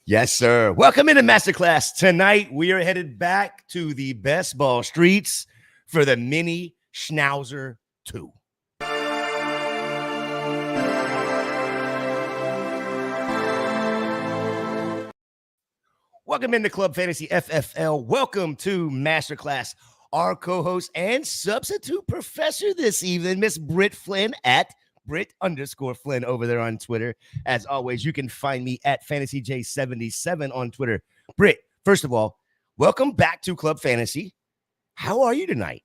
Yes, sir. Welcome into Masterclass. Tonight, we are headed back to the best ball streets for the Mini Schnauzer 2. Welcome into Club Fantasy FFL. Welcome to Masterclass. Our co-host and substitute professor this evening, Miss Britt Flinn at Britt_Flinn over there on Twitter. As always, you can find me at FantasyJ77 on Twitter. Britt, first of all, welcome back to Club Fantasy. How are you tonight?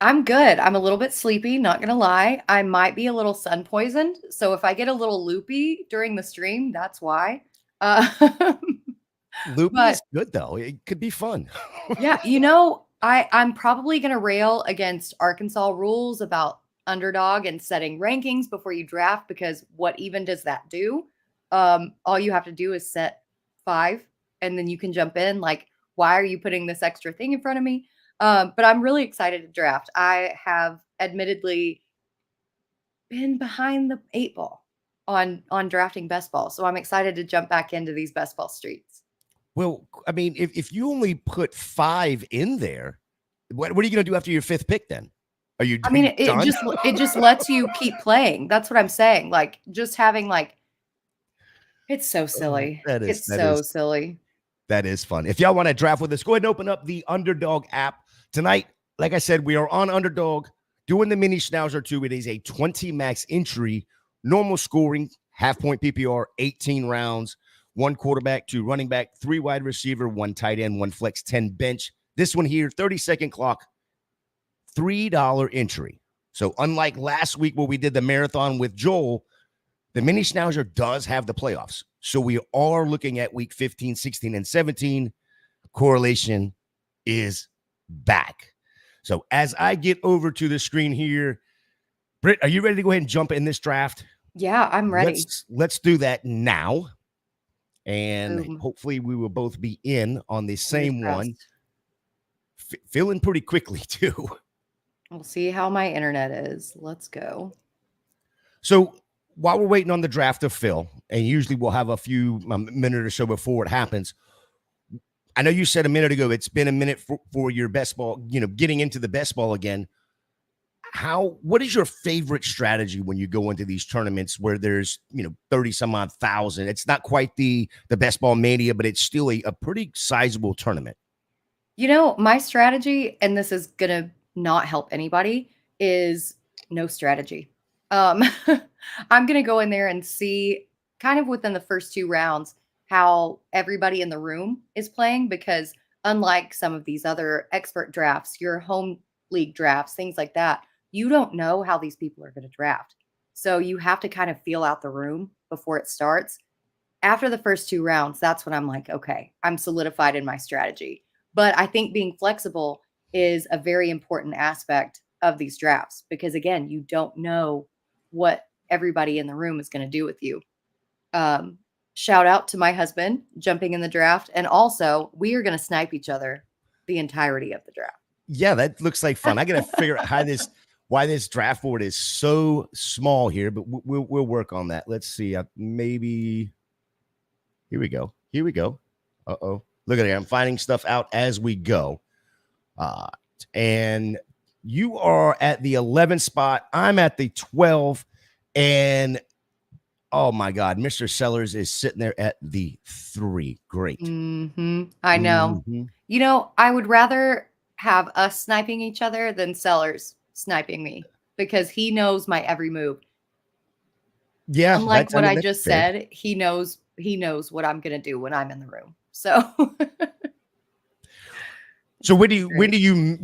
I'm good. I'm a little bit sleepy, not going to lie. I might be a little sun poisoned. So if I get a little loopy during the stream, that's why. Loopy But is good, though. It could be fun. yeah, I'm probably going to rail against Arkansas rules about underdog and setting rankings before you draft, because what even does that do? All you have to do is set 5 and then you can jump in. Like, why are you putting this extra thing in front of me? But I'm really excited to draft. I have admittedly been behind the 8 ball on drafting best ball. So I'm excited to jump back into these best ball streets. Well, I mean, if you only put 5 in there, what are you going to do after your 5th pick then? Are you I mean, done? it just lets you keep playing. That's what I'm saying. Like, just having it's so silly. It's so silly. That is fun. If y'all want to draft with us, go ahead and open up the Underdog app. Tonight, like I said, we are on Underdog doing the Mini Schnauzer 2. It is a 20 max entry, normal scoring, half-point PPR, 18 rounds, 1 quarterback, 2 running back, 3 wide receiver, 1 tight end, 1 flex, 10 bench. This one here, 30-second clock, $3 entry. So unlike last week where we did the marathon with Joel, the Mini Schnauzer does have the playoffs. So we are looking at week 15, 16, and 17. Correlation is back. So as I get over to the screen here, Britt, are you ready to go ahead and jump in this draft? Yeah, I'm ready. Let's do that now. And Boom. hopefully we will both be in on the same one. Filling pretty quickly, too. We'll see how my internet is. Let's go. So while we're waiting on the draft to fill, and usually we'll have a few minute or so before it happens, I know you said a minute ago it's been a minute for your best ball, getting into the best ball again. What is your favorite strategy when you go into these tournaments where there's 30 some odd thousand? It's not quite the best ball mania, but it's still a pretty sizable tournament. My strategy, and this is gonna not help anybody, is no strategy. I'm gonna go in there and see kind of within the first 2 rounds how everybody in the room is playing, because unlike some of these other expert drafts, your home league drafts, things like that, you don't know how these people are going to draft. So you have to kind of feel out the room before it starts. After the first 2 rounds, that's when I'm like, okay, I'm solidified in my strategy. But I think being flexible is a very important aspect of these drafts, because again, you don't know what everybody in the room is going to do with you. Shout out to my husband jumping in the draft. And also, we are going to snipe each other the entirety of the draft. Yeah, that looks like fun. I got to figure out why this draft board is so small here, but we'll work on that. Let's see. Maybe here we go. Uh-oh. Look at it. I'm finding stuff out as we go. And you are at the 11 spot. I'm at the 12. And oh my God, Mr. Sellers is sitting there at the 3. Great. I know. I would rather have us sniping each other than Sellers sniping me, because he knows my every move. Yeah. Unlike what I just said, he knows what I'm going to do when I'm in the room. So when do you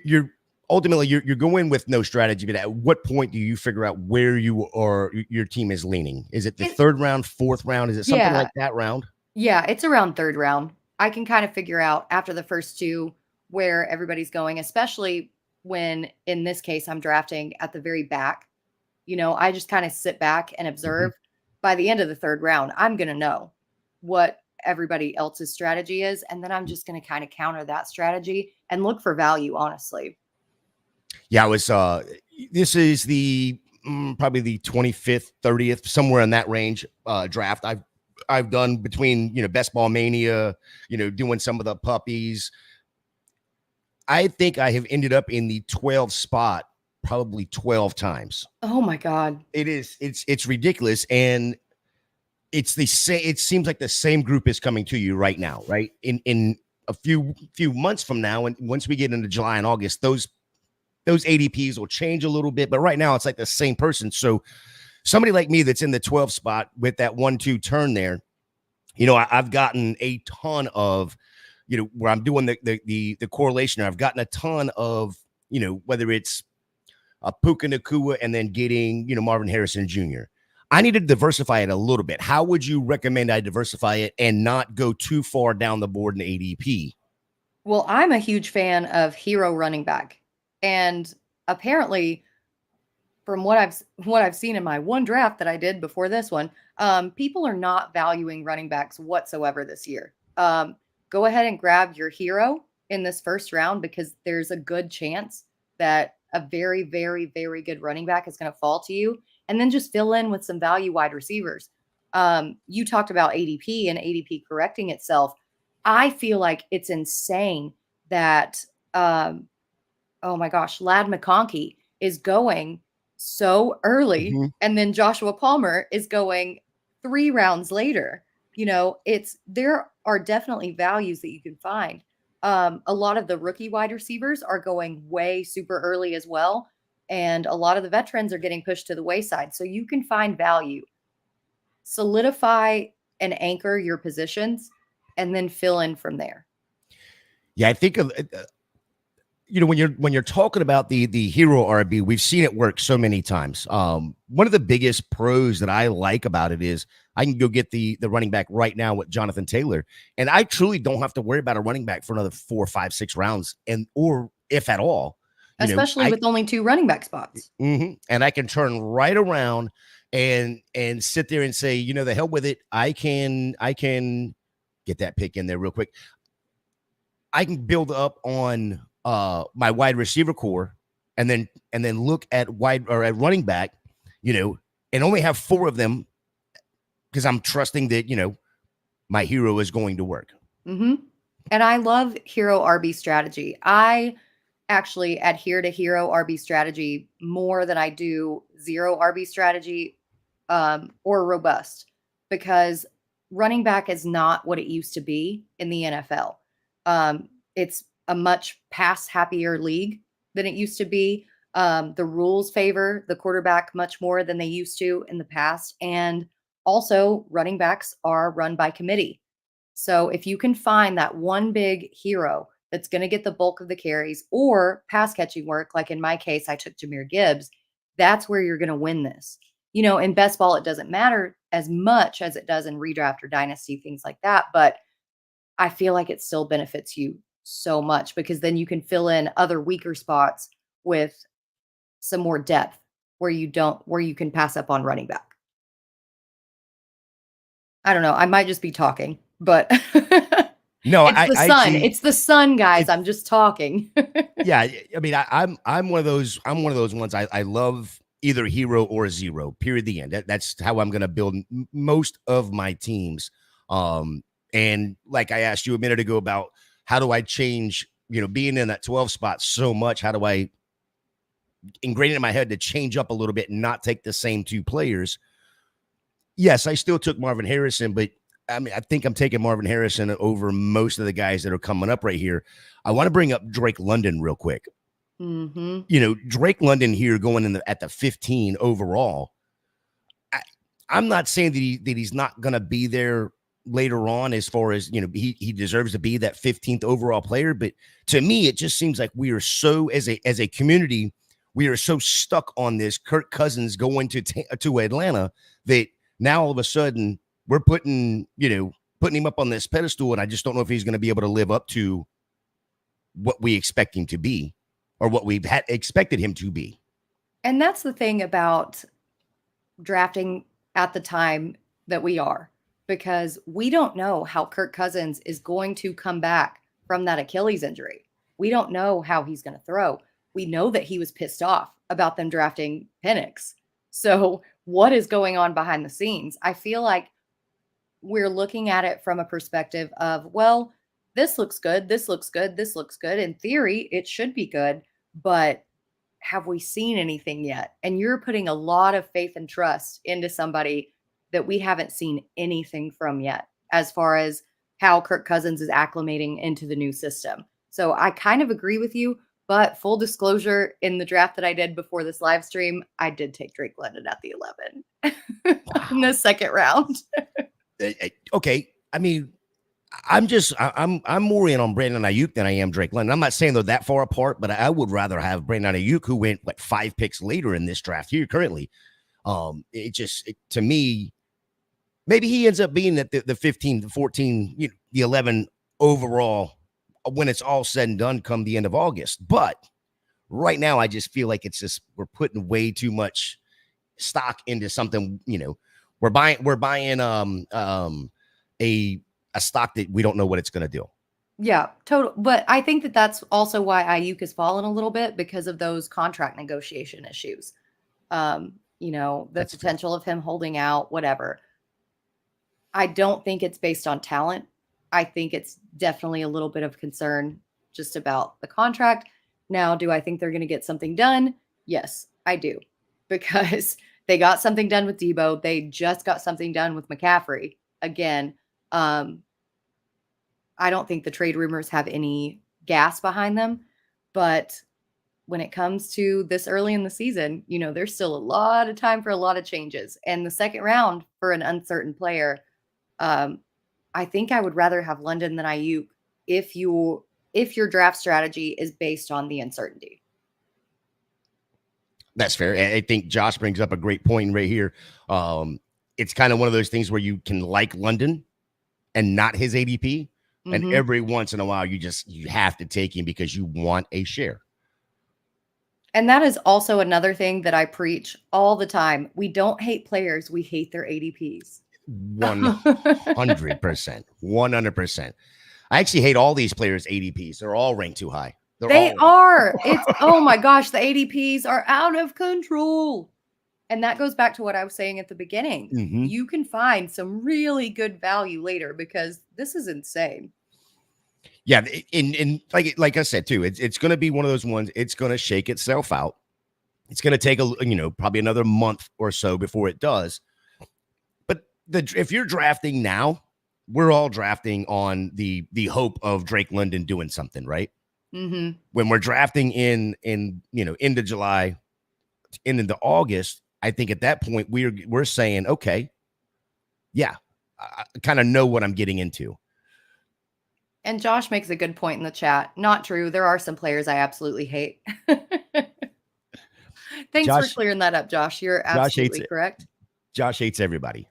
you're ultimately you're going with no strategy, but at what point do you figure out where your team is leaning? Is it the 3rd round, 4th round? Is it something like that round? Yeah, it's around 3rd round. I can kind of figure out after the first 2 where everybody's going, especially when, in this case, I'm drafting at the very back. I just kind of sit back and observe. By the end of the 3rd round, I'm going to know what everybody else's strategy is. And then I'm just going to kind of counter that strategy and look for value, honestly. Yeah, this is the probably the 25th, 30th, somewhere in that range draft I've I've done between, Best Ball Mania, doing some of the puppies. I think I have ended up in the 12 spot probably 12 times. Oh my God. It's ridiculous. And it's the same. It seems like the same group is coming to you right now, right? In a few months from now, and once we get into July and August, those ADPs will change a little bit. But right now, it's like the same person. So somebody like me that's in the 12 spot with that 1-2 turn there, I've gotten a ton of, where I'm doing the correlation. I've gotten a ton of, whether it's a Puka Nakua and then getting, Marvin Harrison Jr. I need to diversify it a little bit. How would you recommend I diversify it and not go too far down the board in ADP? Well, I'm a huge fan of hero running back. And apparently, from what I've seen in my one draft that I did before this one, people are not valuing running backs whatsoever this year. Go ahead and grab your hero in this first round because there's a good chance that a very, very, very good running back is going to fall to you. And then just fill in with some value wide receivers. You talked about ADP and ADP correcting itself. I feel like it's insane that, oh my gosh, Ladd McConkey is going so early, and then Joshua Palmer is going 3 rounds later. There are definitely values that you can find. A lot of the rookie wide receivers are going way super early as well. And a lot of the veterans are getting pushed to the wayside. So you can find value, solidify and anchor your positions, and then fill in from there. Yeah, I think of when you're talking about the hero RB, we've seen it work so many times. One of the biggest pros that I like about it is I can go get the running back right now with Jonathan Taylor, and I truly don't have to worry about a running back for another 4, 5, 6 rounds, or if at all. Especially with only 2 running back spots. And I can turn right around and sit there and say, the hell with it. I can get that pick in there real quick. I can build up on my wide receiver core and then look at at running back, and only have 4 of them because I'm trusting that, my hero is going to work. And I love hero RB strategy. I actually adhere to hero RB strategy more than I do 0 RB strategy or robust, because running back is not what it used to be in the NFL. It's a much pass happier league than it used to be. The rules favor the quarterback much more than they used to in the past. And also running backs are run by committee. So if you can find that one big hero that's going to get the bulk of the carries or pass catching work, like in my case, I took Jahmyr Gibbs, that's where you're going to win this. In best ball, it doesn't matter as much as it does in redraft or dynasty, things like that. But I feel like it still benefits you so much because then you can fill in other weaker spots with some more depth where you can pass up on running back. I don't know. I might just be talking, but no, it's the sun. It's the sun, guys. I'm just talking. Yeah, I mean, I'm one of those. I'm one of those ones. I love either hero or 0. Period. The end. That's how I'm going to build most of my teams. And like I asked you a minute ago about how do I change, being in that 12 spot so much, how do I ingrain it in my head to change up a little bit and not take the same 2 players? Yes, I still took Marvin Harrison, but I mean, I think I'm taking Marvin Harrison over most of the guys that are coming up right here. I want to bring up Drake London real quick. Drake London here going at the 15 overall. I'm not saying that he's not going to be there later on as far as, he deserves to be that 15th overall player. But to me, it just seems like we are so, as a community, we are so stuck on this Kirk Cousins going to Atlanta that now all of a sudden we're putting him up on this pedestal. And I just don't know if he's going to be able to live up to what we expect him to be or what we've expected him to be. And that's the thing about drafting at the time that we are, because we don't know how Kirk Cousins is going to come back from that Achilles injury. We don't know how he's going to throw. We know that he was pissed off about them drafting Penix. So what is going on behind the scenes? I feel like we're looking at it from a perspective of, well, this looks good, this looks good, this looks good. In theory, it should be good, but have we seen anything yet? And you're putting a lot of faith and trust into somebody that we haven't seen anything from yet, as far as how Kirk Cousins is acclimating into the new system. So I kind of agree with you, but full disclosure, in the draft that I did before this live stream, I did take Drake London at the 11 in the second round. Okay. I mean, I'm more in on Brandon Ayuk than I am Drake London. I'm not saying they're that far apart, but I would rather have Brandon Ayuk, who went 5 picks later in this draft here currently. To me, maybe he ends up being at the 15, the 14, the 11 overall when it's all said and done come the end of August. But right now, I just feel like we're putting way too much stock into something. We're buying a stock that we don't know what it's going to do. Yeah, total. But I think that that's also why Ayuk has fallen a little bit, because of those contract negotiation issues. The that's potential fair. Of him holding out, whatever. I don't think it's based on talent. I think it's definitely a little bit of concern just about the contract. Now, do I think they're going to get something done? Yes, I do. Because they got something done with Debo. They just got something done with McCaffrey. Again, I don't think the trade rumors have any gas behind them. But when it comes to this early in the season, there's still a lot of time for a lot of changes. And the second round for an uncertain player, I think I would rather have London than Ayuk if your draft strategy is based on the uncertainty. That's fair. I think Josh brings up a great point right here. It's kind of one of those things where you can like London and not his ADP. Mm-hmm. And every once in a while, you have to take him because you want a share. And that is also another thing that I preach all the time. We don't hate players. We hate their ADPs. 100%. 100%. I actually hate all these players' ADPs. They're all ranked too high. They are. It's, oh my gosh, the ADPs are out of control. And that goes back to what I was saying at the beginning. Mm-hmm. You can find some really good value later because this is insane. Yeah, and like I said too, it's going to be one of those ones. It's going to shake itself out. It's going to take probably another month or so before it does. But if you're drafting now, we're all drafting on the hope of Drake London doing something, right? Mm-hmm. When we're drafting into July, into August, I think at that point we're saying, okay, yeah, I kind of know what I'm getting into. And Josh makes a good point in the chat. Not true. There are some players I absolutely hate. Thanks for clearing that up, Josh. You're absolutely correct. Josh hates everybody.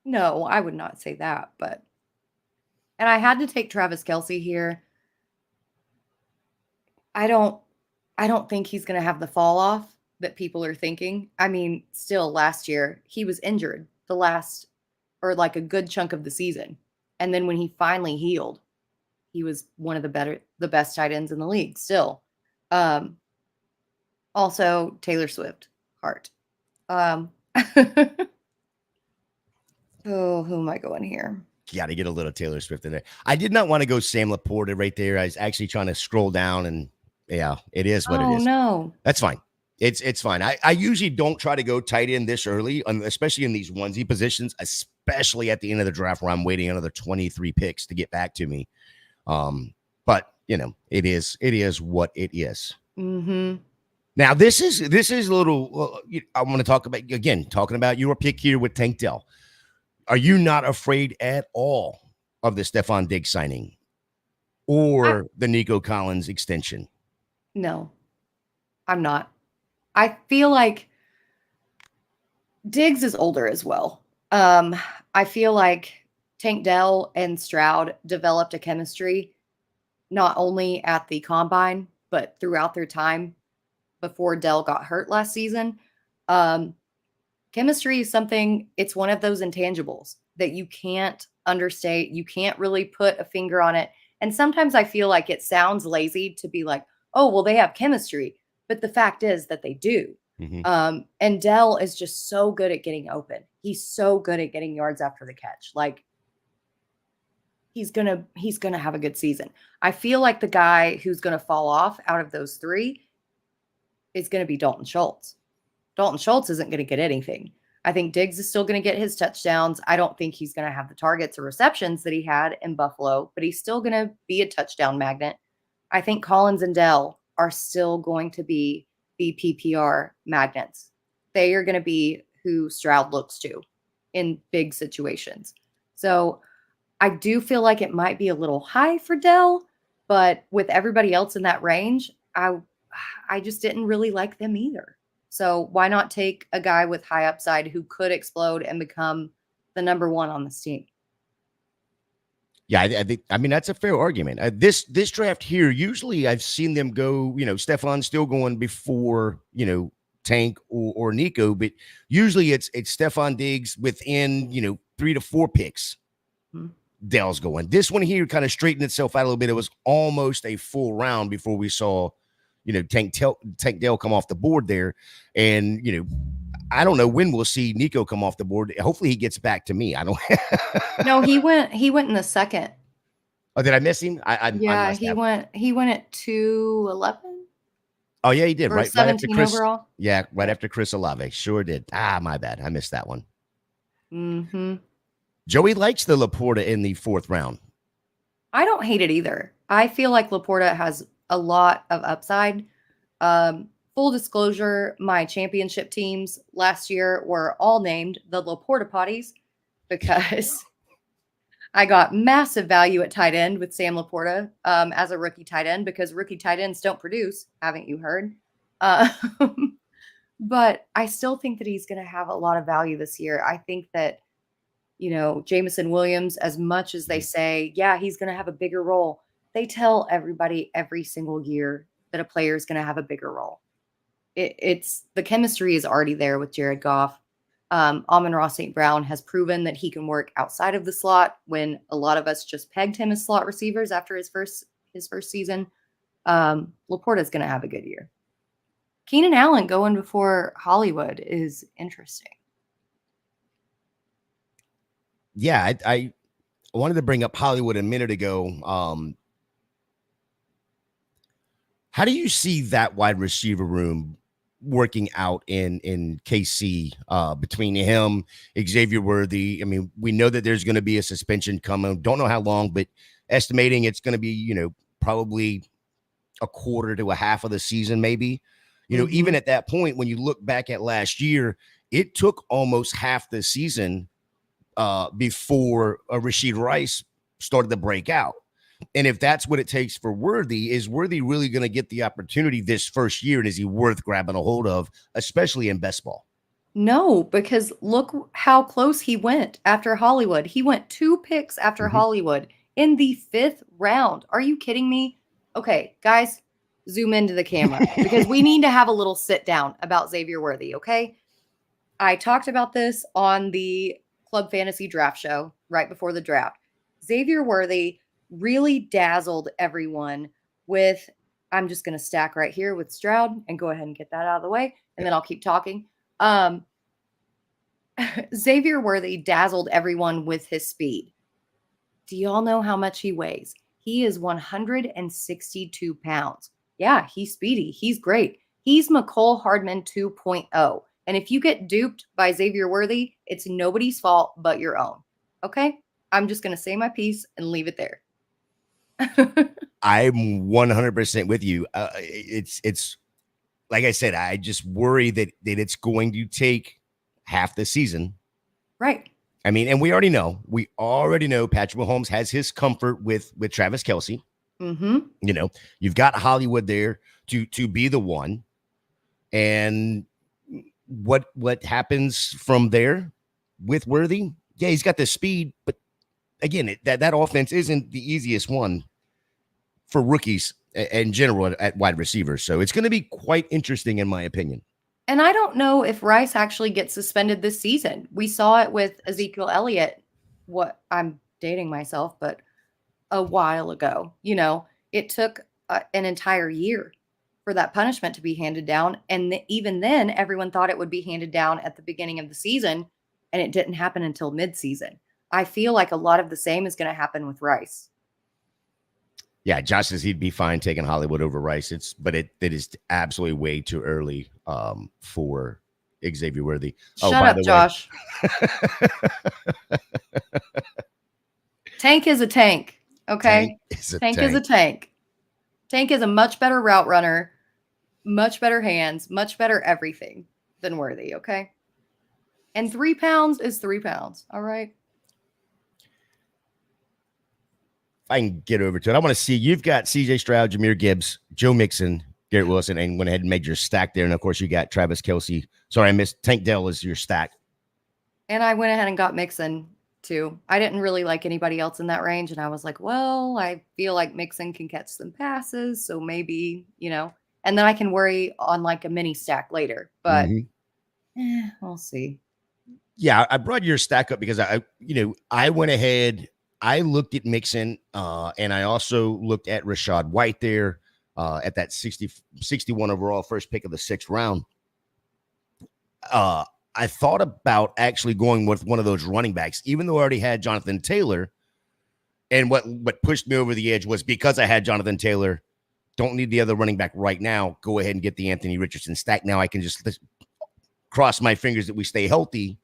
No, I would not say that, but. And I had to take Travis Kelce here. I don't think he's going to have the fall off that people are thinking. I mean, still last year, he was injured a good chunk of the season. And then when he finally healed, he was one of the best tight ends in the league still. Also, Taylor Swift, heart. Oh, who am I going here? Got to get a little Taylor Swift in there. I did not want to go Sam Laporta right there. I was actually trying to scroll down, and yeah, it is what it is. Oh, no. That's fine. It's fine. I usually don't try to go tight end this early, especially in these onesie positions, especially at the end of the draft where I'm waiting another 23 picks to get back to me. But it is what it is. Mm-hmm. Now this is a little. I want to talk about your pick here with Tank Dell. Are you not afraid at all of the Stephon Diggs signing or the Nico Collins extension? No, I'm not. I feel like Diggs is older as well. I feel like Tank Dell and Stroud developed a chemistry not only at the combine, but throughout their time before Dell got hurt last season. Chemistry is something, it's one of those intangibles that you can't understate. You can't really put a finger on it. And sometimes I feel like it sounds lazy to be like, oh, well, they have chemistry. But the fact is that they do. Mm-hmm. And Dell is just so good at getting open. he's so good at getting yards after the catch. Like, he's gonna have a good season. I feel like the guy who's gonna fall off out of those three is gonna be Dalton Schultz. Dalton Schultz isn't gonna get anything. I think Diggs is still gonna get his touchdowns. I don't think he's gonna have the targets or receptions that he had in Buffalo, but he's still gonna be a touchdown magnet. I think Collins and Dell are still going to be the PPR magnets. They are gonna be who Stroud looks to in big situations. So I do feel like it might be a little high for Dell, but with everybody else in that range, I just didn't really like them either. So why not take a guy with high upside who could explode and become the number one on this team? Yeah, I think. I mean, that's a fair argument. This draft here, usually I've seen them go. Stefan's still going before Tank or Nico, but usually it's Stefan Diggs within 3 to 4 picks. Dell's going. This one here kind of straightened itself out a little bit. It was almost a full round before we saw, Tank Dell come off the board there. And, I don't know when we'll see Nico come off the board. Hopefully he gets back to me. I don't. No, he went in the second. Oh, did I miss him? Yeah, he went at 211. Oh yeah, he did. Right after Chris. Overall. Yeah, right after Chris Olave. Sure did. My bad. I missed that one. Mm-hmm. Joey likes the Laporta in the 4th round. I don't hate it either. I feel like Laporta has a lot of upside. Full disclosure, my championship teams last year were all named the Laporta Potties because I got massive value at tight end with Sam Laporta as a rookie tight end, because rookie tight ends don't produce, haven't you heard? But I still think that he's going to have a lot of value this year. I think that Jameson Williams, as much as they say, yeah, he's going to have a bigger role, they tell everybody every single year that a player is going to have a bigger role. It's the chemistry is already there with Jared Goff. Amon-Ra St. Brown has proven that he can work outside of the slot when a lot of us just pegged him as slot receivers after his first season. Laporta is going to have a good year. Keenan Allen going before Hollywood is interesting. Yeah, I wanted to bring up Hollywood a minute ago. How do you see that wide receiver room working out in KC between him, Xavier Worthy? I mean, we know that there's going to be a suspension coming. Don't know how long, but estimating it's going to be, probably a quarter to a half of the season, maybe. Even at that point, when you look back at last year, it took almost half the season before Rashid Rice started to break out. And if that's what it takes for Worthy, is Worthy really going to get the opportunity this first year? And is he worth grabbing a hold of, especially in best ball? No, because look how close he went after Hollywood. He went 2 picks after Hollywood in the 5th round. Are you kidding me? Okay, guys, zoom into the camera because we need to have a little sit down about Xavier Worthy, okay? I talked about this on the Club Fantasy draft show right before the draft. Xavier Worthy really dazzled everyone with, I'm just going to stack right here with Stroud and go ahead and get that out of the way, and then I'll keep talking. Xavier Worthy dazzled everyone with his speed. Do y'all know how much he weighs? He is 162 pounds. Yeah, he's speedy. He's great. He's McCole Hardman 2.0. And if you get duped by Xavier Worthy, it's nobody's fault but your own. Okay? I'm just going to say my piece and leave it there. I'm 100% with you. It's like I said, I just worry that it's going to take half the season. Right. I mean, and we already know Patrick Mahomes has his comfort with Travis Kelce. You've got Hollywood there to be the one. And what happens from there with Worthy? Yeah, he's got the speed, but again, that offense isn't the easiest one for rookies in general at wide receivers. So it's going to be quite interesting, in my opinion. And I don't know if Rice actually gets suspended this season. We saw it with Ezekiel Elliott. I'm dating myself, but a while ago. It took an entire year for that punishment to be handed down. And even then, everyone thought it would be handed down at the beginning of the season. and it didn't happen until midseason. I feel like a lot of the same is going to happen with Rice. Yeah, Josh says he'd be fine taking Hollywood over Rice. It is absolutely way too early for Xavier Worthy. Shut up, Josh. Tank is a tank. Okay. Tank is a tank. Tank is a much better route runner, much better hands, much better everything than Worthy. Okay. And 3 pounds is 3 pounds. All right. If I can get over to it, I want to see you've got CJ Stroud, Jahmyr Gibbs, Joe Mixon, Garrett Wilson, and went ahead and made your stack there. And of course, you got Travis Kelce. Sorry, I missed Tank Dell is your stack. And I went ahead and got Mixon too. I didn't really like anybody else in that range. And I was like, well, I feel like Mixon can catch some passes. So maybe, and then I can worry on like a mini stack later. But we'll see. Yeah, I brought your stack up because I went ahead. I looked at Mixon, and I also looked at Rachaad White there at that 61 overall first pick of the 6th round. I thought about actually going with one of those running backs, even though I already had Jonathan Taylor. And what pushed me over the edge was because I had Jonathan Taylor, don't need the other running back right now. Go ahead and get the Anthony Richardson stack. Now I can just cross my fingers that we stay healthy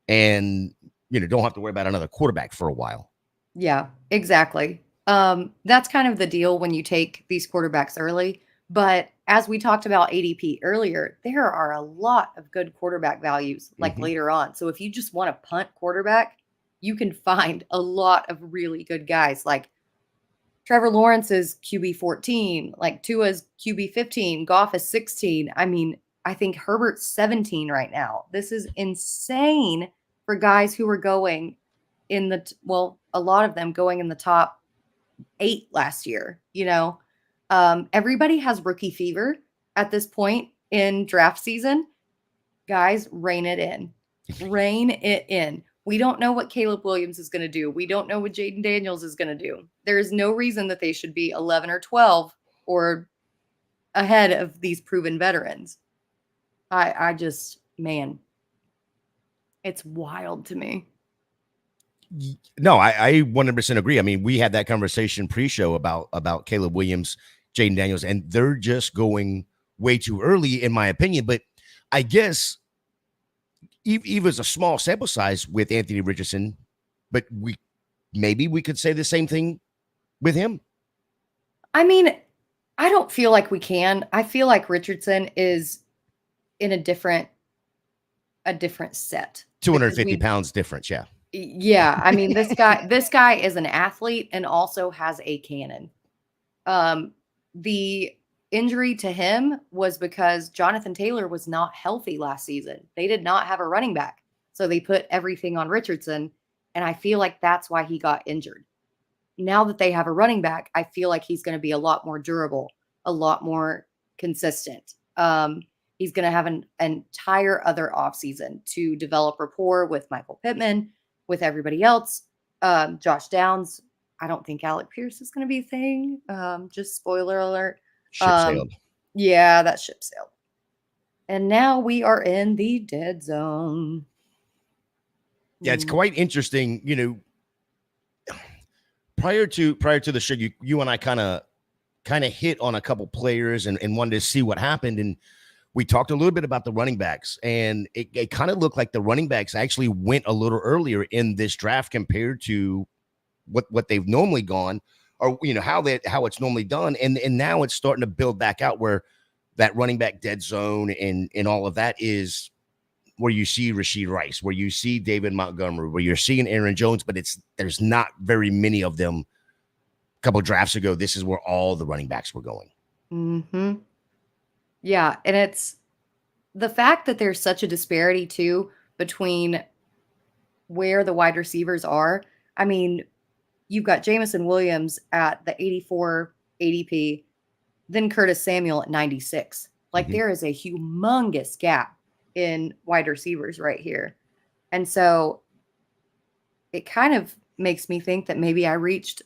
and, don't have to worry about another quarterback for a while. Yeah, exactly. That's kind of the deal when you take these quarterbacks early. But as we talked about ADP earlier, there are a lot of good quarterback values like later on. So if you just want to punt quarterback, you can find a lot of really good guys like Trevor Lawrence is QB 14, like Tua's QB 15, Goff is 16. I mean, I think Herbert's 17 right now. This is insane for guys who were going in a lot of them going in the top 8 last year, everybody has rookie fever at this point in draft season. Guys, rein it in. Rein it in. We don't know what Caleb Williams is going to do. We don't know what Jaden Daniels is going to do. There is no reason that they should be 11 or 12 or ahead of these proven veterans. I just, man, it's wild to me. No, I 100% agree. I mean, we had that conversation pre-show about Caleb Williams, Jaden Daniels, and they're just going way too early, in my opinion. But I guess even as a small sample size with Anthony Richardson, but maybe we could say the same thing with him. I mean, I don't feel like we can. I feel like Richardson is in a different set. 250 pounds difference, yeah. Yeah, I mean, this guy is an athlete and also has a cannon. The injury to him was because Jonathan Taylor was not healthy last season. They did not have a running back. So they put everything on Richardson, and I feel like that's why he got injured. Now that they have a running back, I feel like he's going to be a lot more durable, a lot more consistent. He's going to have an entire other offseason to develop rapport with Michael Pittman, with everybody else. Josh Downs, I don't think Alec Pierce is going to be a thing. Just spoiler alert. Ship sailed. Yeah, that ship sailed. And now we are in the dead zone. Yeah, it's quite interesting. Prior to the show, you and I kind of hit on a couple players and wanted to see what happened. And we talked a little bit about the running backs, and it kind of looked like the running backs actually went a little earlier in this draft compared to what they've normally gone, or how it's normally done. And now it's starting to build back out where that running back dead zone and all of that is where you see Rashee Rice, where you see David Montgomery, where you're seeing Aaron Jones, but there's not very many of them. A couple of drafts ago, this is where all the running backs were going. Mm-hmm. Yeah, and it's the fact that there's such a disparity too between where the wide receivers are. I mean, you've got Jamison Williams at the 84 ADP, then Curtis Samuel at 96. Like there is a humongous gap in wide receivers right here. And so it kind of makes me think that maybe I reached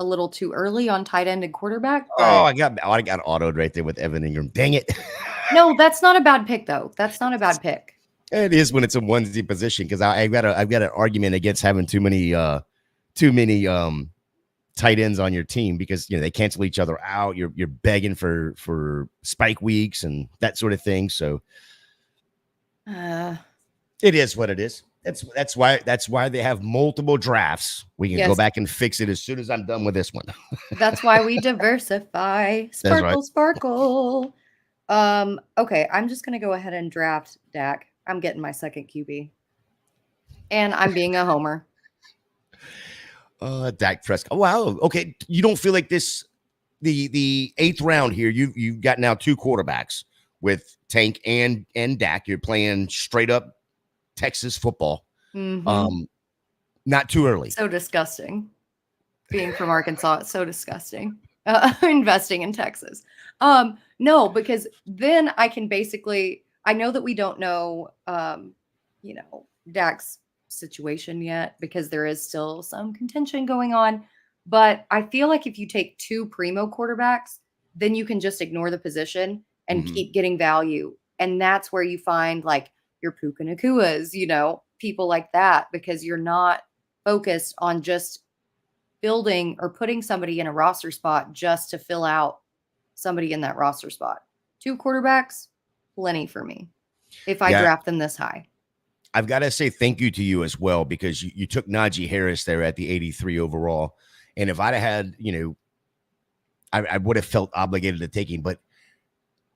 a little too early on tight end and quarterback. Oh, I got autoed right there with Evan Ingram. Dang it. No, that's not a bad pick though. That's not a bad pick. It is when it's a onesie position because I've got an argument against having too many tight ends on your team because they cancel each other out. You're begging for spike weeks and that sort of thing. So it is what it is. That's why they have multiple drafts. We can go back and fix it as soon as I'm done with this one. That's why we diversify. Sparkle, right. Sparkle. Okay, I'm just gonna go ahead and draft Dak. I'm getting my second QB, and I'm being a homer. Dak Prescott. Wow. Okay, you don't feel like this the 8th round here? You've got now 2 quarterbacks with Tank and Dak. You're playing straight up Texas football. Mm-hmm. Not too early. So disgusting. Being from Arkansas, it's so disgusting. Investing in Texas. No, because then I can basically, I know that we don't know, Dak's situation yet because there is still some contention going on. But I feel like if you take 2 primo quarterbacks, then you can just ignore the position and keep getting value. And that's where you find like your Puka Nakuas, people like that, because you're not focused on just building or putting somebody in a roster spot just to fill out somebody in that roster spot. 2 quarterbacks, plenty for me if I draft them this high. I've got to say thank you to you as well, because you took Najee Harris there at the 83 overall. And if I'd have had, I would have felt obligated to take him. But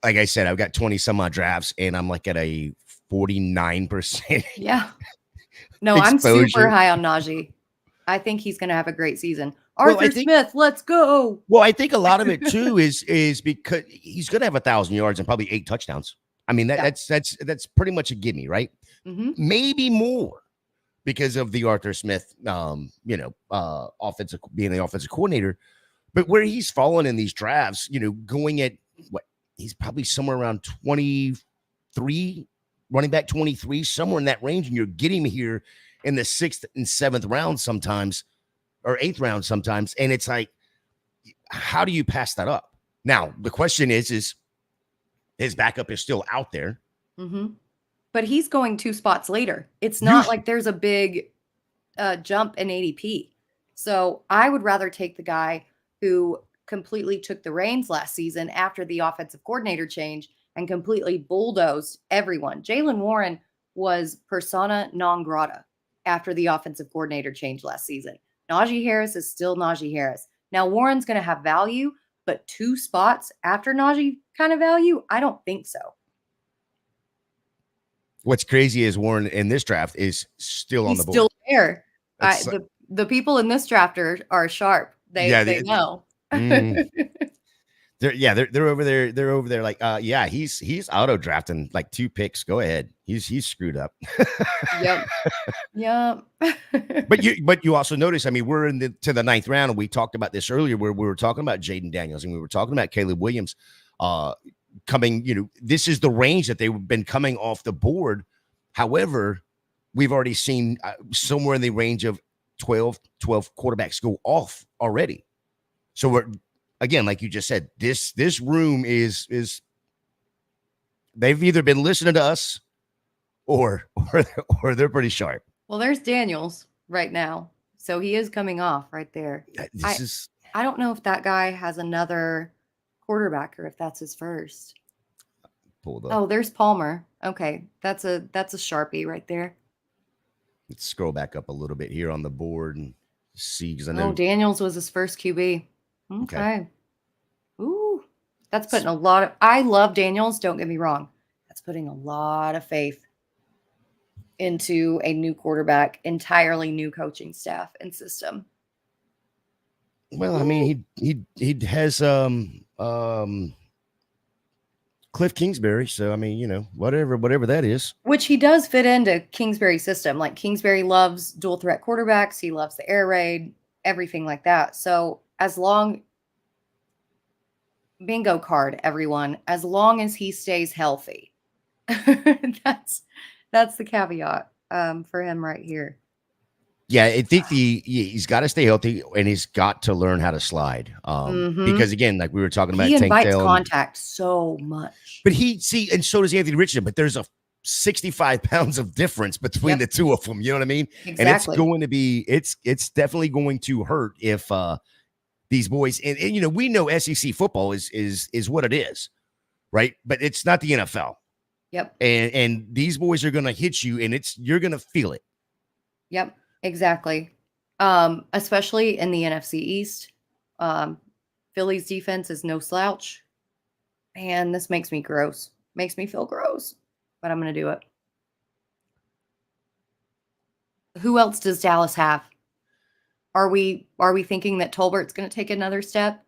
like I said, I've got 20 some odd drafts and I'm like at a 49%. Yeah. No, I'm super high on Najee. I think he's going to have a great season. Arthur Smith, let's go. Well, I think a lot of it too is because he's going to have 1,000 yards and probably 8 touchdowns. I mean, that's pretty much a gimme, right? Mm-hmm. Maybe more because of the Arthur Smith, being the offensive coordinator. But where he's fallen in these drafts, going at he's probably somewhere around 23, running back 23, somewhere in that range, and you're getting him here in the 6th and 7th round sometimes, or 8th round sometimes. And it's like, how do you pass that up? Now, the question is his backup is still out there. Mm-hmm. But he's going 2 spots later. It's not like there's a big jump in ADP. So I would rather take the guy who completely took the reins last season after the offensive coordinator change and completely bulldozed everyone. Jaylen Warren was persona non grata after the offensive coordinator change last season. Najee Harris is still Najee Harris. Now, Warren's going to have value, but 2 spots after Najee kind of value? I don't think so. What's crazy is Warren in this draft is still on the board. Still there. The people in this draft are sharp. They know. They're over there. They're over there like, he's auto drafting like 2 picks. Go ahead. He's screwed up. Yep. But you also notice, I mean, we're to the 9th round, and we talked about this earlier where we were talking about Jaden Daniels and we were talking about Caleb Williams coming, this is the range that they've been coming off the board. However, we've already seen somewhere in the range of 12 quarterbacks go off already. So we're, again, like you just said, this room is they've either been listening to us or they're pretty sharp. Well, there's Daniels right now. So he is coming off right there. I don't know if that guy has another quarterback or if that's his first. Pulled up. Oh, there's Palmer. Okay. That's a Sharpie right there. Let's scroll back up a little bit here on the board and see, because I know Daniels was his first QB. Okay. Ooh, that's putting a lot of. I love Daniels. Don't get me wrong. That's putting a lot of faith into a new quarterback, entirely new coaching staff and system. Well, I mean, he has Cliff Kingsbury, so I mean, whatever that is. Which he does fit into Kingsbury's system. Like Kingsbury loves dual threat quarterbacks. He loves the air raid, everything like that. So as long, bingo card, everyone, as long as he stays healthy, that's the caveat for him right here. Yeah, I think he's got to stay healthy and he's got to learn how to slide. Because again, like we were talking about, he invites contact so much. But and so does Anthony Richardson. But there's a 65 pounds of difference between the two of them. You know what I mean? Exactly. And it's going to be, it's definitely going to hurt if these boys, and you know, we know SEC football is what it is, right? But it's not the NFL. Yep. And these boys are going to hit you, and you're going to feel it. Yep, exactly. Especially in the NFC East. Philly's defense is no slouch. Man, this makes me gross. Makes me feel gross, but I'm going to do it. Who else does Dallas have? Are we thinking that Tolbert's going to take another step,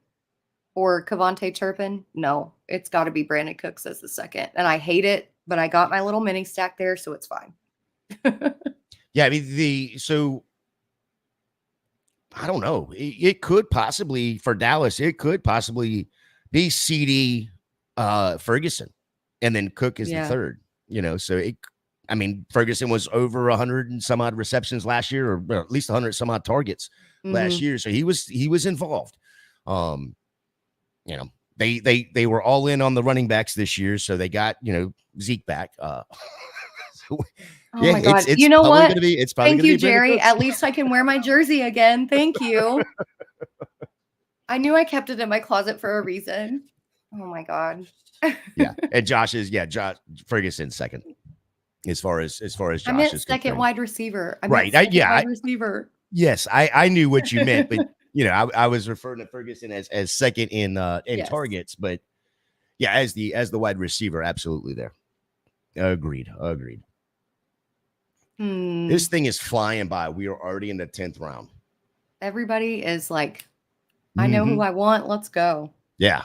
or Kavontae Turpin? No, it's got to be Brandon Cooks as the second. And I hate it, but I got my little mini stack there, so it's fine. Yeah, I mean, so I don't know. It could possibly, for Dallas, it could possibly be CD Ferguson, and then Cook is the third. You know, so I mean, Ferguson was over 100 and some odd receptions last year, or at least 100 some odd targets last year. So he was involved. You know, they were all in on the running backs this year, so they got, you know, Zeke back. Oh my God. You know what? Thank you, Jerry. Cooks. At least I can wear my jersey again. Thank you. I knew I kept it in my closet for a reason. Oh my God. Yeah. And Josh Ferguson second. As far as Josh I meant is second concerned. Wide receiver. Wide receiver. Yes, I knew what you meant, but you know, I was referring to Ferguson as second in targets, but yeah, as the wide receiver, absolutely there. Agreed. This thing is flying by. We are already in the 10th round. Everybody is like, I know who I want. Let's go. Yeah.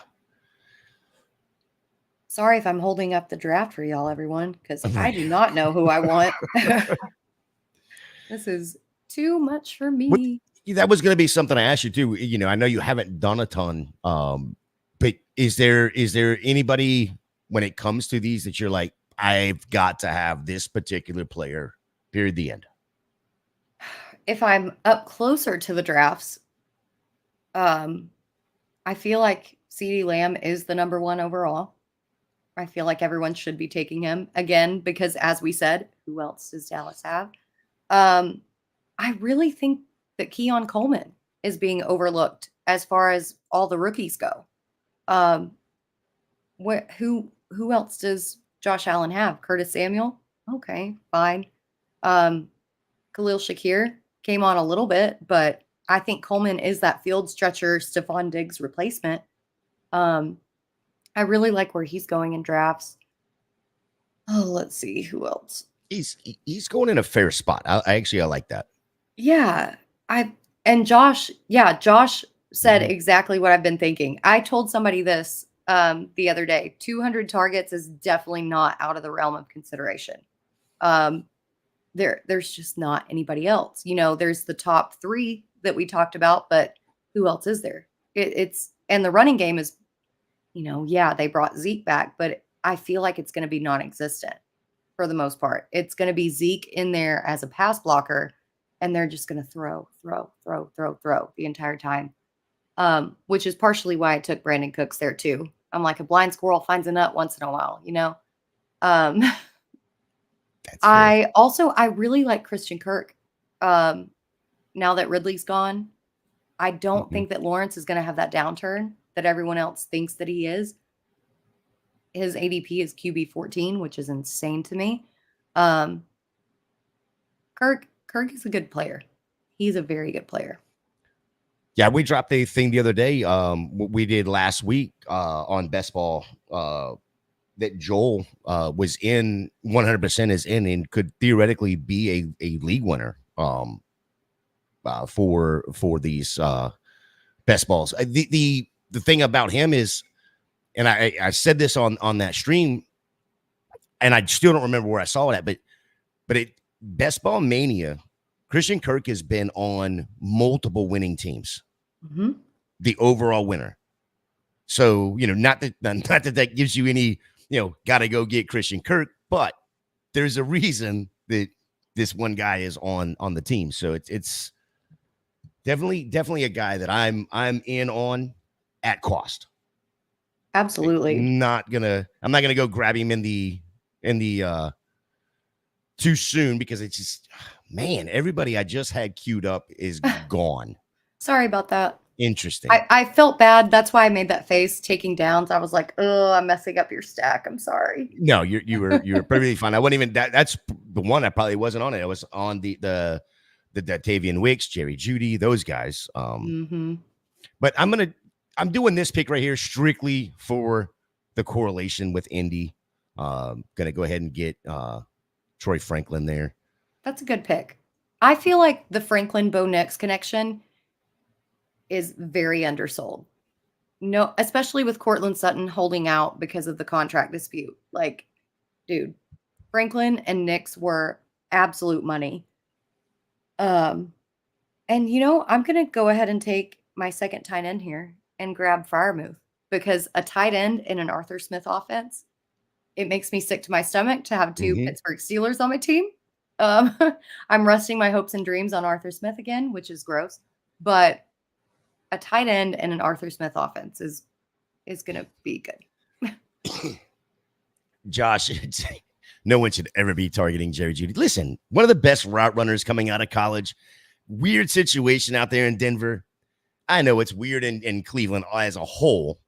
Sorry if I'm holding up the draft for y'all, everyone, because I do not know who I want. This is too much for me. That was going to be something I asked you too. You know, I know you haven't done a ton, but is there anybody when it comes to these that you're like, I've got to have this particular player, period, the end? If I'm up closer to the drafts, I feel like CeeDee Lamb is the number one overall. I feel like everyone should be taking him again, because as we said, who else does Dallas have? I really think that Keon Coleman is being overlooked as far as all the rookies go. Who else does Josh Allen have? Curtis Samuel? Okay, fine. Khalil Shakir came on a little bit, but I think Coleman is that field stretcher, Stephon Diggs replacement. I really like where he's going in drafts. Oh, let's see who else. He's going in a fair spot. I like that. Yeah, Josh said exactly what I've been thinking. I told somebody this the other day. 200 targets is definitely not out of the realm of consideration. There's just not anybody else. You know, there's the top three that we talked about, but who else is there? And the running game is, you know, yeah, they brought Zeke back, but I feel like it's going to be non-existent for the most part. It's going to be Zeke in there as a pass blocker, and they're just going to throw the entire time, which is partially why I took Brandon Cooks there too. I'm like, a blind squirrel finds a nut once in a while, you know? I really like Christian Kirk. Now that Ridley's gone, I don't think that Lawrence is going to have that downturn that everyone else thinks that he is. His ADP is QB 14, which is insane to me. Kirk is a good player. He's a very good player. Yeah, we dropped a thing the other day. We did last week on Best Ball that Joel was in 100% is in and could theoretically be a league winner for these best balls. The thing about him is, and I said this on that stream, and I still don't remember where I saw it at, but Best Ball Mania, Christian Kirk has been on multiple winning teams, the overall winner. So, you know, not that gives you any, you know, got to go get Christian Kirk, but there's a reason that this one guy is on the team. So it's definitely a guy that I'm in on at cost. Absolutely. I'm not gonna go grab him in the too soon because it's just, man, everybody I just had queued up is gone. Sorry about that. Interesting. I felt bad. That's why I made that face taking downs. I was like, oh, I'm messing up your stack. I'm sorry. No, you were perfectly fine. I wasn't even that's the one I probably wasn't on it. I was on the Tavian Wicks, Jerry Judy, those guys. But I'm doing this pick right here strictly for the correlation with Indy. Gonna go ahead and get Troy Franklin there. That's a good pick. I feel like the Franklin Bo Nix connection is very undersold. No, especially with Cortland Sutton holding out because of the contract dispute. Like, dude, Franklin and Nix were absolute money. And I'm gonna go ahead and take my second tight end here and grab Freiermuth because a tight end in an Arthur Smith offense, it makes me sick to my stomach to have two Pittsburgh Steelers on my team. I'm resting my hopes and dreams on Arthur Smith again, which is gross, but a tight end in an Arthur Smith offense is going to be good. Josh, no one should ever be targeting Jerry Judy. Listen, one of the best route runners coming out of college. Weird situation out there in Denver. I know it's weird in Cleveland as a whole,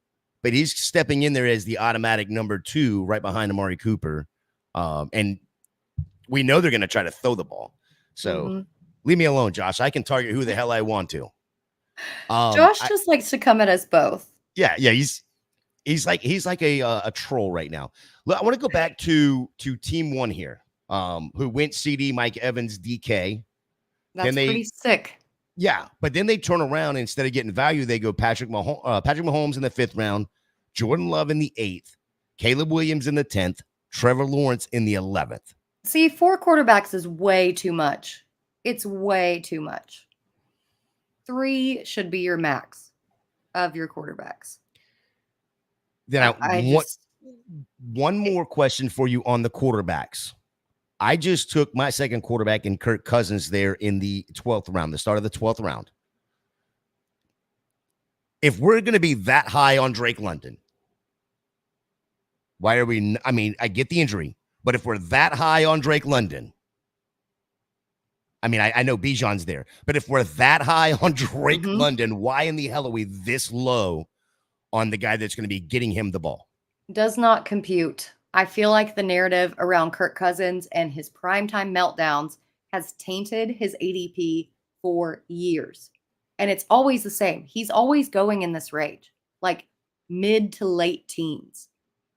but he's stepping in there as the automatic number 2 right behind Amari Cooper. And we know they're going to try to throw the ball. So leave me alone, Josh. I can target who the hell I want to. Josh just likes to come at us both. Yeah. He's like a troll right now. Look, I want to go back to team 1 here, who went CD, Mike Evans, DK. That's pretty sick. Yeah, but then they turn around, and instead of getting value, they go Patrick Mahomes in the 5th round, Jordan Love in the 8th, Caleb Williams in the 10th, Trevor Lawrence in the 11th. See, 4 quarterbacks is way too much. It's way too much. 3 should be your max of your quarterbacks. Then one more question for you on the quarterbacks. I just took my second quarterback in Kirk Cousins there in the 12th round, the start of the 12th round. If we're going to be that high on Drake London, why are we? I mean, I get the injury, but if we're that high on Drake London, I mean, I know Bijan's there, but if we're that high on Drake London, why in the hell are we this low on the guy that's going to be getting him the ball? Does not compute. I feel like the narrative around Kirk Cousins and his primetime meltdowns has tainted his ADP for years. And it's always the same. He's always going in this range, like mid to late teens.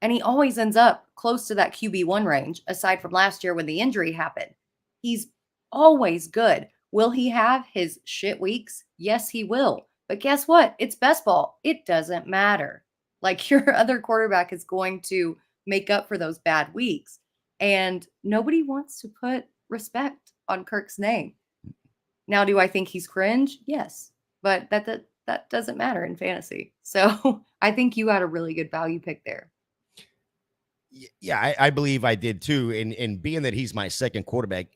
And he always ends up close to that QB1 range, aside from last year when the injury happened. He's always good. Will he have his shit weeks? Yes, he will. But guess what? It's best ball. It doesn't matter. Like, your other quarterback is going to make up for those bad weeks. And nobody wants to put respect on Kirk's name. Now, do I think he's cringe? Yes. But that doesn't matter in fantasy. So I think you had a really good value pick there. Yeah, I believe I did too. And being that he's my second quarterback,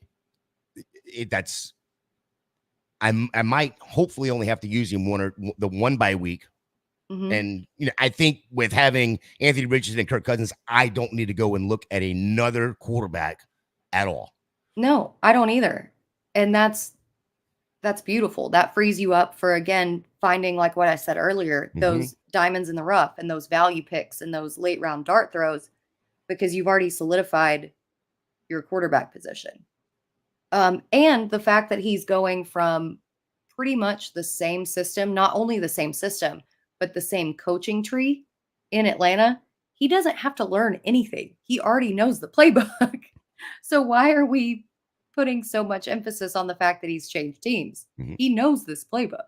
I might hopefully only have to use him one by week. And I think with having Anthony Richardson and Kirk Cousins, I don't need to go and look at another quarterback at all. No, I don't either. And that's beautiful. That frees you up for, again, finding, like what I said earlier, those diamonds in the rough and those value picks and those late round dart throws, because you've already solidified your quarterback position. And the fact that he's going from pretty much the same system, not only the same system, but the same coaching tree in Atlanta, he doesn't have to learn anything. He already knows the playbook. So why are we putting so much emphasis on the fact that he's changed teams? He knows this playbook.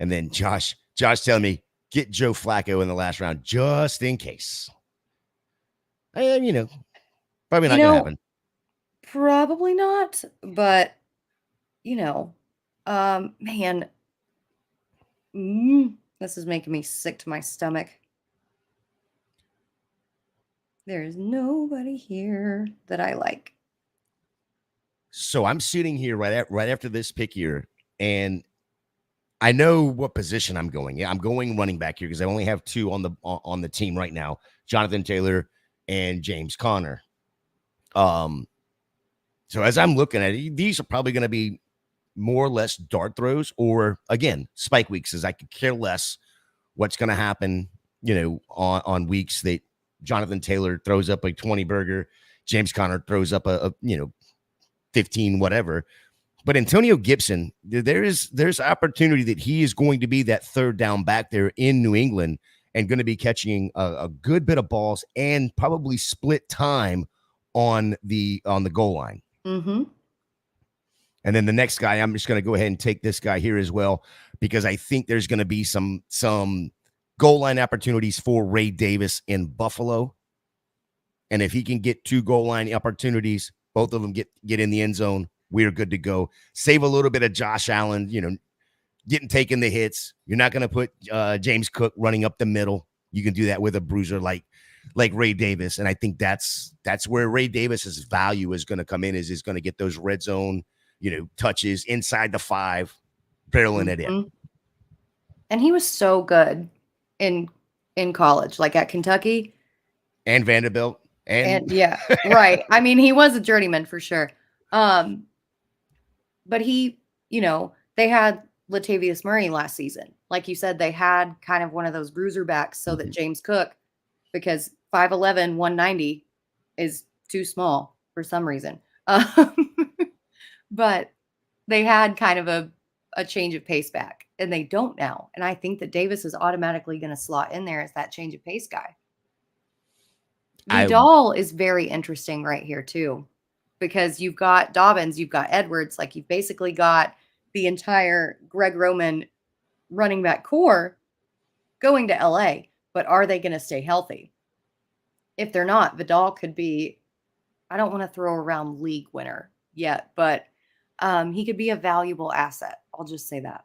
And then Josh telling me, get Joe Flacco in the last round just in case. And, probably not going to happen. Probably not, but, man, this is making me sick to my stomach. There's nobody here that I like. So I'm sitting here right after this pick here, and I know what position I'm going. Yeah, I'm going running back here because I only have 2 on the team right now, Jonathan Taylor and James Conner. Um, so as I'm looking at it, these are probably going to be more or less dart throws, or again, spike weeks, as I could care less what's going to happen, on weeks that Jonathan Taylor throws up a 20 burger, James Conner throws up a 15, whatever. But Antonio Gibson, there's opportunity that he is going to be that third down back there in New England and going to be catching a good bit of balls and probably split time on the goal line. Mm-hmm. And then the next guy, I'm just going to go ahead and take this guy here as well, because I think there's going to be some goal line opportunities for Ray Davis in Buffalo. And if he can get 2 goal line opportunities, both of them get in the end zone, we're good to go. Save a little bit of Josh Allen, taking the hits. You're not going to put James Cook running up the middle. You can do that with a bruiser like Ray Davis. And I think that's where Ray Davis's value is going to come in, is going to get those red zone, touches inside the 5, barreling it in. And he was so good in college, like at Kentucky and Vanderbilt. And yeah, right. I mean, he was a journeyman for sure. But he, they had Latavius Murray last season. Like you said, they had kind of one of those bruiser backs so that James Cook, because 5'11", 190 is too small for some reason. But they had kind of a change of pace back, and they don't now. And I think that Davis is automatically going to slot in there as that change of pace guy. Vidal is very interesting right here too, because you've got Dobbins, you've got Edwards, like you've basically got the entire Greg Roman running back core going to LA, but are they going to stay healthy? If they're not, Vidal could be, I don't want to throw around league winner yet, but he could be a valuable asset. I'll just say that.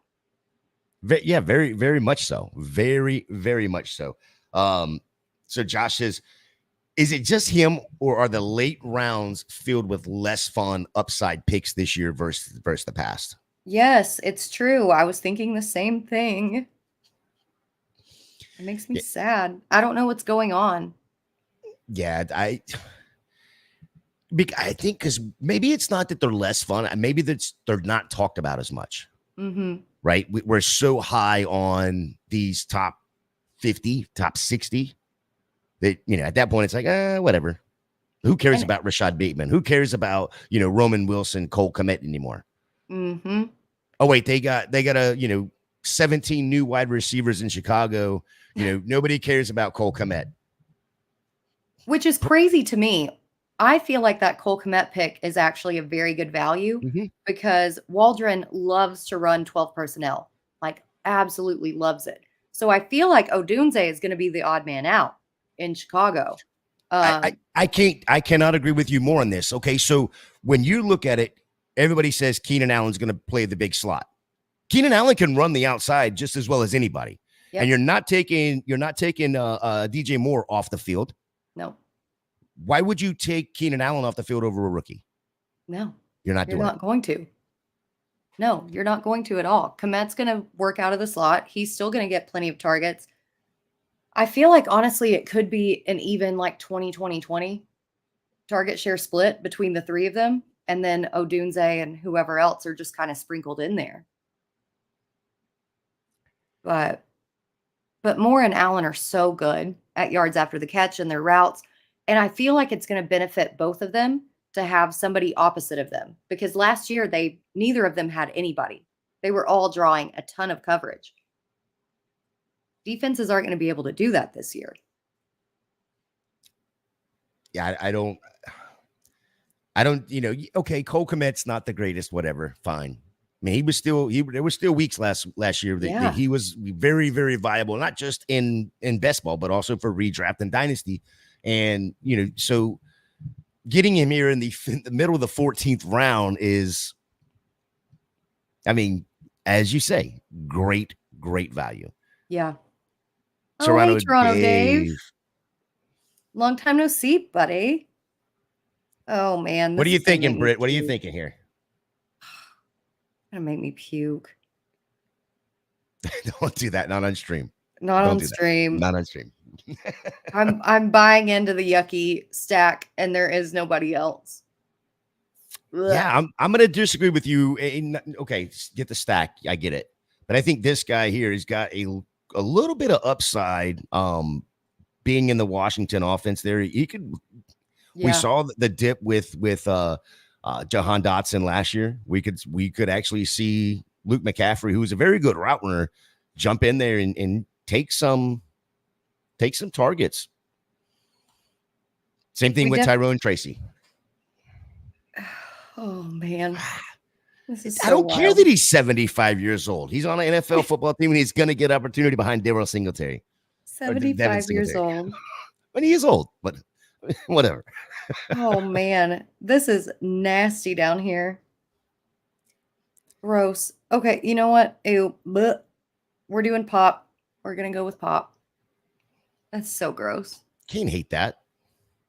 Yeah, very, very much so. Very, very much so. So Josh says, is it just him, or are the late rounds filled with less fun upside picks this year versus the past? Yes, it's true. I was thinking the same thing. It makes me sad. I don't know what's going on. Yeah, I think because maybe it's not that they're less fun. Maybe they're not talked about as much. Mm-hmm. Right? We're so high on these top 50, top 60 that, at that point it's like, whatever. Who cares about Rashad Bateman? Who cares about, Roman Wilson, Cole Kmet anymore? Mm-hmm. Oh, wait, they got 17 new wide receivers in Chicago. Nobody cares about Cole Kmet. Which is crazy to me. I feel like that Cole Kmet pick is actually a very good value because Waldron loves to run 12 personnel, like absolutely loves it. So I feel like Odunze is going to be the odd man out in Chicago. I cannot agree with you more on this. Okay, so when you look at it, everybody says Keenan Allen's going to play the big slot. Keenan Allen can run the outside just as well as anybody, and you're not taking DJ Moore off the field. No. Why would you take Keenan Allen off the field over a rookie? No, you're not going to. No, you're not going to at all. Komet's going to work out of the slot. He's still going to get plenty of targets. I feel like, honestly, it could be an even like 20-20-20 target share split between the three of them. And then Odunze and whoever else are just kind of sprinkled in there. But Moore and Allen are so good at yards after the catch and their routes. And I feel like it's going to benefit both of them to have somebody opposite of them, because last year neither of them had anybody. They were all drawing a ton of coverage. Defenses aren't going to be able to do that this year. Yeah, I don't, okay, Cole Kmet's not the greatest, whatever, fine. I mean, there were still weeks last year that he was very, very viable, not just in best ball, but also for redraft and dynasty. And, so getting him here in the middle of the 14th round is, I mean, as you say, great, great value. Yeah. Toronto, hey, Toronto Dave. Long time no see, buddy. Oh, man. What are you thinking, Britt? What are you thinking here? Gonna make me puke. Don't do that. Not on stream. Not on stream. Not on stream. I'm buying into the yucky stack, and there is nobody else. Ugh. Yeah, I'm going to disagree with you. Okay, get the stack. I get it. But I think this guy here has got a little bit of upside being in the Washington offense there. He could we saw the dip with Jahan Dotson last year. We could actually see Luke McCaffrey, who's a very good route runner, jump in there and take some targets. Same thing with Tyrone Tracy. Oh man. This is I don't care that he's 75 years old. He's on an NFL football team and he's going to get opportunity behind Devin Singletary. 75 years old. When he is old, but whatever. Oh man, this is nasty down here. Gross. Okay, you know what? Ew. Bleh. We're doing pop. We're gonna go with pop. That's so gross. Can't hate that.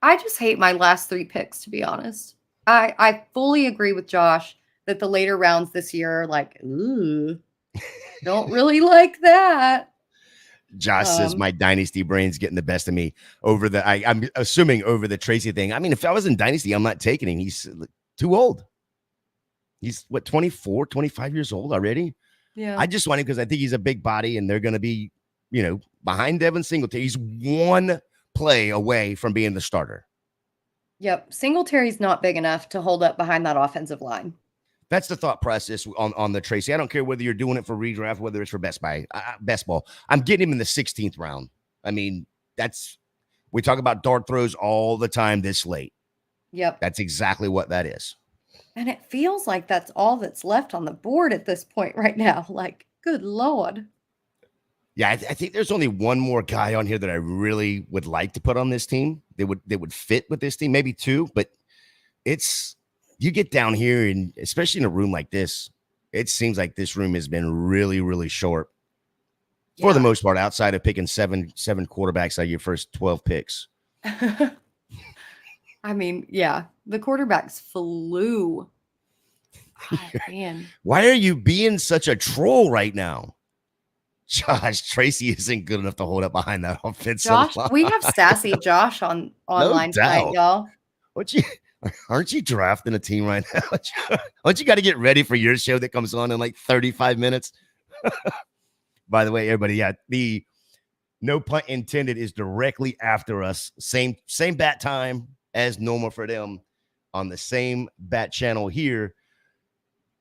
I just hate my last 3 picks, to be honest. I fully agree with Josh that the later rounds this year are like, ooh, don't really like that. Josh says my dynasty brain's getting the best of me over the. I'm assuming over the Tracy thing. I mean, if I was in dynasty, I'm not taking him. He's too old. He's what 24, 25 years old already. Yeah. I just want him because I think he's a big body, and they're going to be, behind Devin Singletary. He's one play away from being the starter. Yep. Singletary's not big enough to hold up behind that offensive line. That's the thought process on the Tracy. I don't care whether you're doing it for redraft, whether it's for best ball. I'm getting him in the 16th round. I mean, we talk about dart throws all the time this late. Yep. That's exactly what that is. And it feels like that's all that's left on the board at this point right now. Like, good Lord. Yeah, I think there's only one more guy on here that I really would like to put on this team. They would fit with this team, maybe 2, but you get down here, and especially in a room like this, it seems like this room has been really, really short for the most part, outside of picking seven quarterbacks out of your first 12 picks. I mean, yeah, the quarterbacks flew. Oh, man. Why are you being such a troll right now? Josh, Tracy isn't good enough to hold up behind that offensive Josh, line. we have sassy Josh online tonight, y'all. Aren't you drafting a team right now? Don't you got to get ready for your show that comes on in like 35 minutes? By the way, everybody, the no pun intended is directly after us. Same bat time as normal for them on the same bat channel here.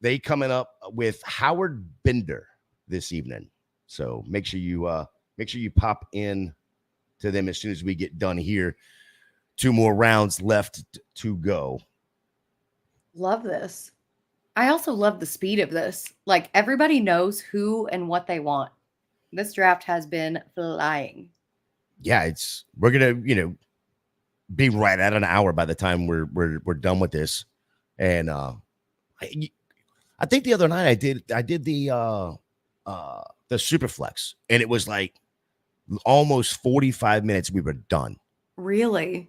They coming up with Howard Bender this evening. So make sure you pop in to them as soon as we get done here. 2 more rounds left to go. Love this. I also love the speed of this. Like, everybody knows who and what they want. This draft has been flying. Yeah, we're gonna, be right at an hour by the time we're done with this. And I think the other night I did the Superflex, and it was like almost 45 minutes we were done. Really?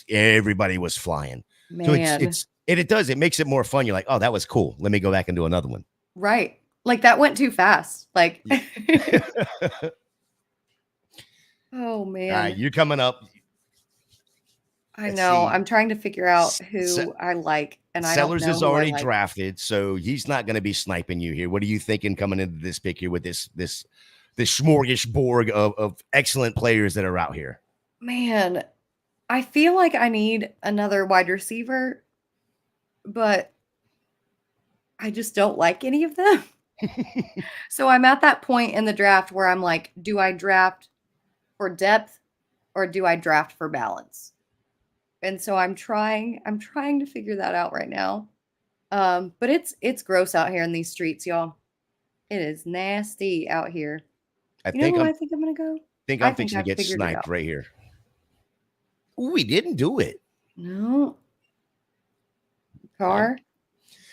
Everybody was flying. Man. So it makes it more fun. You're like, oh, that was cool. Let me go back and do another one. Right. Like, that went too fast. Like, oh man. All right, you're coming up. I know. I'm trying to figure out who I like, and I don't know. Sellers is already drafted, so he's not going to be sniping you here. What are you thinking coming into this pick here with this smorgasbord of excellent players that are out here? Man, I feel like I need another wide receiver, but I just don't like any of them. So I'm at that point in the draft where I'm like, do I draft for depth or do I draft for balance? And so I'm trying to figure that out right now. But it's gross out here in these streets, y'all. It is nasty out here. I think I'm gonna go. I'm fixing to get sniped right here. Ooh, we didn't do it. No. Car.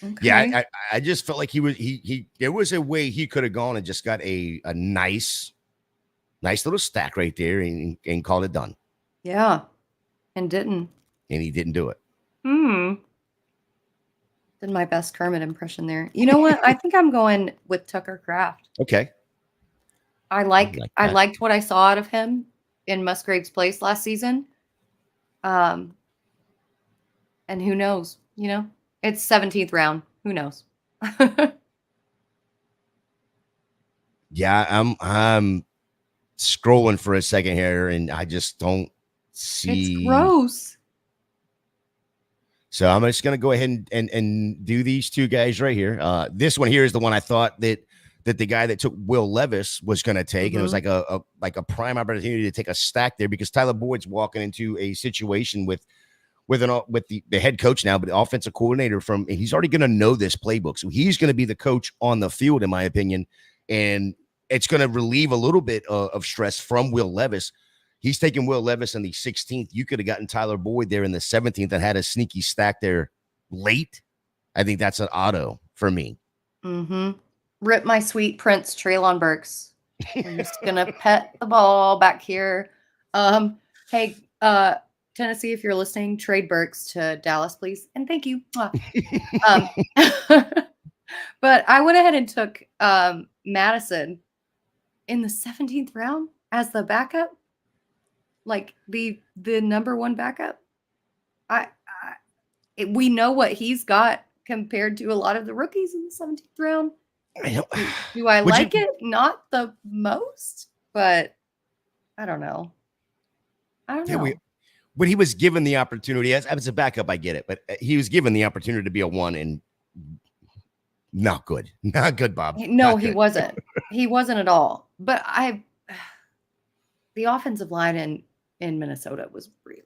Okay. Yeah, I just felt like he there was a way he could have gone and just got a nice little stack right there and called it done. Yeah. And didn't. And he didn't do it. Did my best Kermit impression there. You know what? I think I'm going with Tucker Kraft. Okay. I liked what I saw out of him. in Musgrave's place last season. And who knows, it's 17th round. Who knows? Yeah, I'm scrolling for a second here, and I just don't see. It's gross. So I'm just gonna go ahead and do these two guys right here. This one here is the one I thought that the guy that took Will Levis was gonna take, and it was like a prime opportunity to take a stack there because Tyler Boyd's walking into a situation with the head coach now, but the offensive coordinator he's already gonna know this playbook, so he's gonna be the coach on the field, in my opinion, and it's gonna relieve a little bit of stress from Will Levis. He's taking Will Levis in the 16th. You could have gotten Tyler Boyd there in the 17th and had a sneaky stack there late. I think that's an auto for me. Rip my sweet Prince, Treylon Burks. I'm just going to pet the ball back here. Hey, Tennessee, if you're listening, trade Burks to Dallas, please. And thank you. But I went ahead and took Madison in the 17th round as the backup. Like the number one backup. We know what he's got compared to a lot of the rookies in the 17th round. Do I like it? Not the most, but I don't know. When he was given the opportunity as a backup, I get it, but he was given the opportunity to be a one, and not good, Bob. No, he wasn't. He wasn't at all. But the offensive line in Minnesota was really,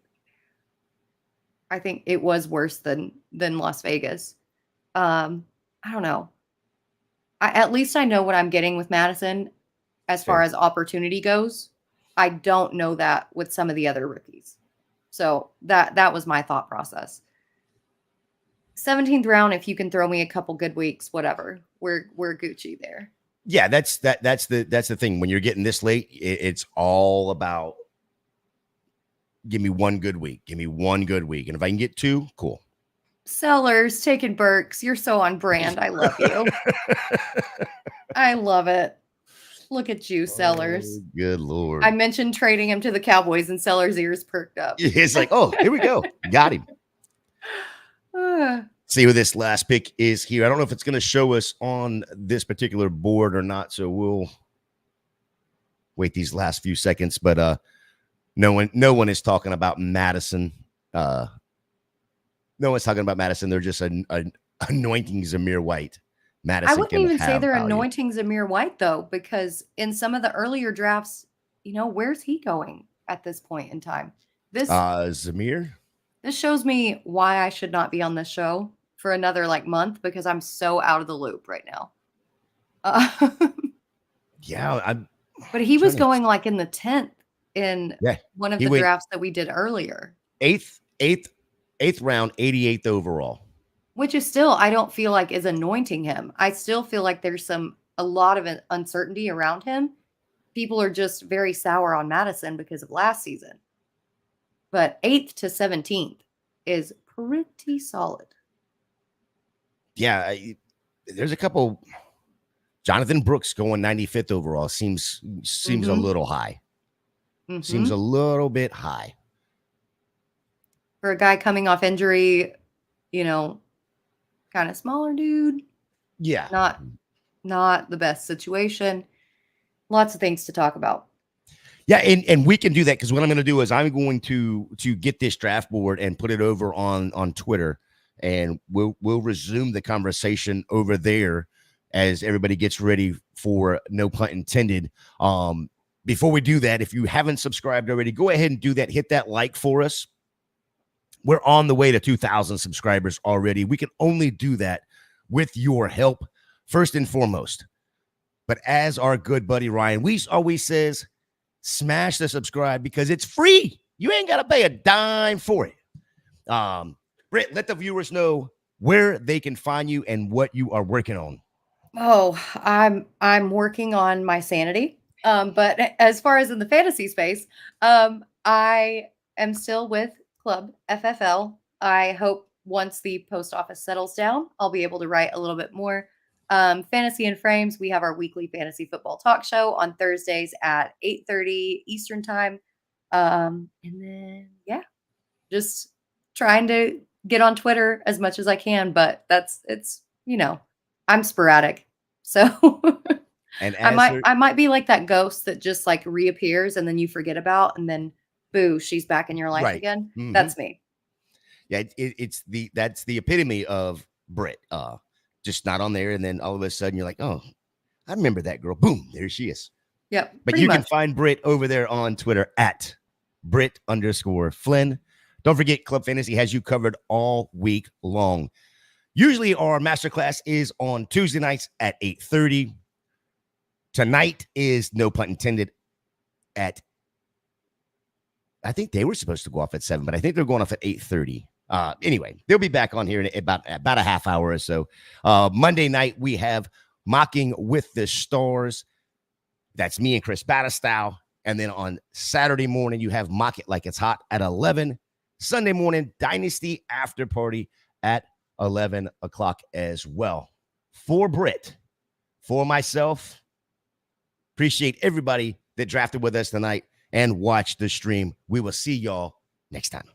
I think it was worse than Las Vegas. I don't know. At least I know what I'm getting with Madison as far as opportunity goes. I don't know that with some of the other rookies. So that was my thought process. 17th round, if you can throw me a couple good weeks, whatever. We're Gucci there. Yeah, that's the thing. When you're getting this late, it's all about give me one good week. Give me one good week. And if I can get two, cool. Sellers taking Burks. You're so on brand. I love you. I love it. Look at you, Sellers. Oh, good Lord. I mentioned trading him to the Cowboys and Sellers' ears perked up. It's like, oh, here we go. Got him. See who this last pick is here. I don't know if it's going to show us on this particular board or not, so we'll wait these last few seconds. But no one is talking about Madison. No one's talking about Madison. They're just anointing Zamir White. Madison. I wouldn't even say they're anointing Zamir White, though, because in some of the earlier drafts, where's he going at this point in time? Zamir. This shows me why I should not be on this show for another month, because I'm so out of the loop right now. Yeah, but he was going in the 10th in one of the drafts that we did earlier. Eighth round, 88th overall. Which is still, I don't feel like is anointing him. I still feel like there's a lot of uncertainty around him. People are just very sour on Madison because of last season. But 8th to 17th is pretty solid. Yeah, there's a couple. Jonathan Brooks going 95th overall seems a little high. Seems a little bit high. For a guy coming off injury, kind of smaller dude. Yeah. Not the best situation. Lots of things to talk about. Yeah, and we can do that because what I'm going to do is I'm going to get this draft board and put it over on Twitter, and we'll resume the conversation over there as everybody gets ready for no pun intended. Before we do that, if you haven't subscribed already, go ahead and do that. Hit that like for us. We're on the way to 2,000 subscribers already. We can only do that with your help, first and foremost. But as our good buddy Ryan Weiss always says, smash the subscribe because it's free. You ain't got to pay a dime for it. Britt, let the viewers know where they can find you and what you are working on. Oh, I'm working on my sanity. But as far as in the fantasy space, I am still with Club FFL. I hope once the post office settles down, I'll be able to write a little bit more. Fantasy and Frames, we have our weekly fantasy football talk show on Thursdays at 8:30 Eastern time. And then, yeah, just trying to get on Twitter as much as I can, but it's, I'm sporadic. So And I might be like that ghost that just like reappears and then you forget about, and then boo, she's back in your life right. again. Mhm. That's me. Yeah, that's the epitome of Britt. Just not on there, and then all of a sudden you're like, oh, I remember that girl. Boom, there she is. Yep. But Pretty you can much. find Britt over there on Twitter at Britt_Flinn. Don't forget, Club Fantasy has you covered all week long. Usually our masterclass is on Tuesday nights at 8:30. Tonight is, no pun intended, at, I think they were supposed to go off at 7, but I think they're going off at 8:30. Anyway, they'll be back on here in about a half hour or so. Monday night, we have Mocking with the Stars. That's me and Chris Battistow. And then on Saturday morning, you have Mock It Like It's Hot at 11. Sunday morning, Dynasty After Party at 11 o'clock as well. For Britt, for myself, appreciate everybody that drafted with us tonight and watched the stream. We will see y'all next time.